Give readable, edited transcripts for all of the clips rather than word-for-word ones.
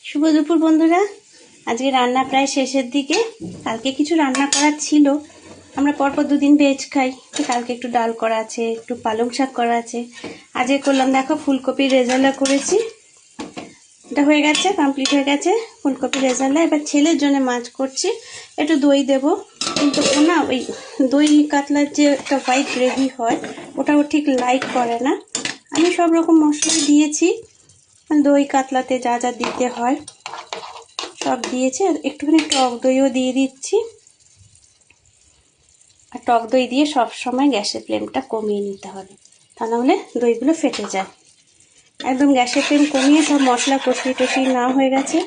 শুভ দুপুর বন্ধুরা। আজকে রান্না প্রায় শেষের দিকে। কালকে কিছু রান্না করা ছিল, আমরা পরপর দুদিন ভেজ খাই, তো কালকে একটু ডাল করা আছে, একটু পালং শাক করা আছে। আজকে করলাম দেখো ফুলকপির রেজালা করেছি, এটা হয়ে গেছে, কমপ্লিট হয়ে গেছে ফুলকপির রেজালা। এবার ছেলের জন্য মাছ করছি, একটু দই দেব, কিন্তু ও না ওই দই কাতলার যে একটা হোয়াইট গ্রেভি হয় ওটা ও ঠিক লাইক করে না। আমি সব রকম মশলা দিয়েছি, দই কাতলাতে যা যা দিতে হয় সব দিয়েছি, আর একটুখানি টক দইও দিয়ে দিচ্ছি। আর টক দই দিয়ে সব সময় গ্যাসের ফ্লেমটা কমিয়ে নিতে হবে, তা নাহলে দইগুলো ফেটে যায়। একদম গ্যাসের ফ্লেম কমিয়ে সব মশলা কষিয়ে না হয়ে গেছে।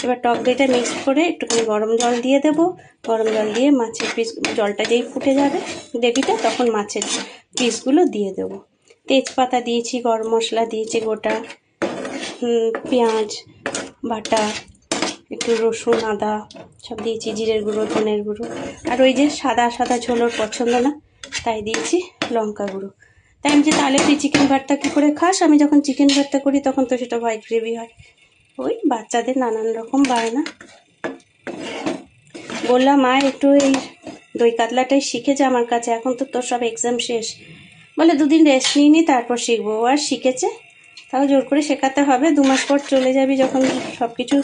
এবার টক দইটা মিক্স করে একটুখানি গরম জল দিয়ে দেবো। গরম জল দিয়ে মাছের পিস, জলটা যেই ফুটে যাবে গ্রেভিটা, তখন মাছের পিসগুলো দিয়ে দেবো। তেজপাতা দিয়েছি, গরম মশলা দিয়েছি গোটা, পেঁয়াজ বাটা, একটু রসুন আদা সব দিয়েছি, জিরের গুঁড়ো ধনের গুঁড়ো, আর ওই যে সাদা সাদা ঝোলোর পছন্দ না তাই দিয়েছি লঙ্কা গুঁড়ো। তাই আমি যে তাহলে তুই চিকেন ভর্তা কী করে খাস, আমি যখন চিকেন ভর্তা করি তখন তো সেটা হোয়াইট গ্রেভি হয়। ওই বাচ্চাদের নানান রকম বায়না। বললাম মা একটু এই দই কাতলাটাই শিখে যা আমার কাছে, এখন তো তোর সব এক্সাম শেষ। বলে দুদিন রেস্ট নিয়ে নি তারপর শিখবো। ও আর শিখেছে, তাও জোর করে শেখাতে হবে। 2 মাস পর চলে যাবি যখন, সব কিছু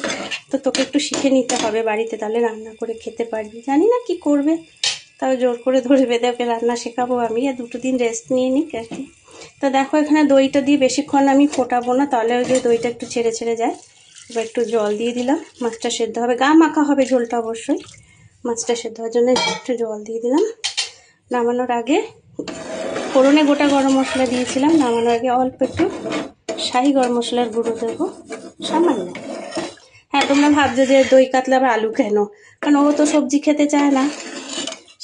তো তোকে একটু শিখে নিতে হবে বাড়িতে, তাহলে রান্না করে খেতে পারবি। জানি না কি করবে, তাও জোর করে ধরে বেঁধে ওকে রান্না শেখাবো আমি, আর 2 দিন রেস্ট নিয়ে নিক আর কি। তো দেখো এখানে দইটা দিয়ে বেশিক্ষণ আমি ফোটাবো না, তাহলে ওই যে দইটা একটু ছেড়ে ছেড়ে যায়। এবার একটু জল দিয়ে দিলাম, মাছটা সেদ্ধ হবে, গা মাখা হবে ঝোলটা অবশ্যই, মাছটা সেদ্ধ হওয়ার জন্য একটু জল দিয়ে দিলাম। নামানোর আগে ফোড়নে গোটা গরম মশলা দিয়েছিলাম, নামানোর আগে অল্প একটু শাহি গরম মশলার গুঁড়ো দেবো, সামান্য। হ্যাঁ, তোমরা ভাবছো যে দই কাতলা বা আলু কেন, কারণ ও তো সবজি খেতে চায় না,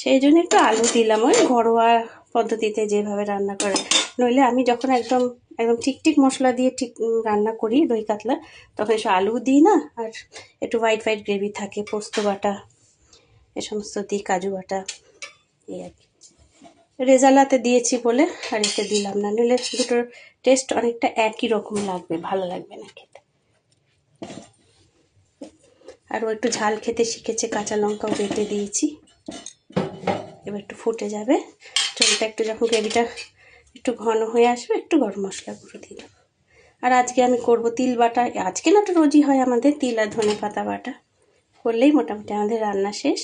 সেই জন্য একটু আলু দিলাম, ওই ঘরোয়া পদ্ধতিতে যেভাবে রান্না করে। নইলে আমি যখন একদম একদম ঠিক মশলা দিয়ে ঠিক রান্না করি দই কাতলা, তখন এসব আলু দিই না, আর একটু হোয়াইট গ্রেভি থাকে, পোস্ত বাটা এ সমস্ত দিই, কাজু বাটা, এই আর কি। রেজালাতে দিয়েছি বলে আর এতে দিলাম না, নইলে দুটোর টেস্ট অনেকটা একই রকম লাগবে, ভালো লাগবে না খেতে। আর ও একটু ঝাল খেতে শিখেছে, কাঁচা লঙ্কাও বেটে দিয়েছি। এবার একটু ফুটে যাবে ঝোলটা, একটু যখন গ্রেভিটা একটু ঘন হয়ে আসবে একটু গরম মশলা গুঁড়ো দিয়ে দেবো। আর আজকে আমি করব তিল বাটা, আজকে না তো রোজই হয় আমাদের তিল আর ধনে পাতা বাটা, করলেই মোটামুটি আমাদের রান্না শেষ।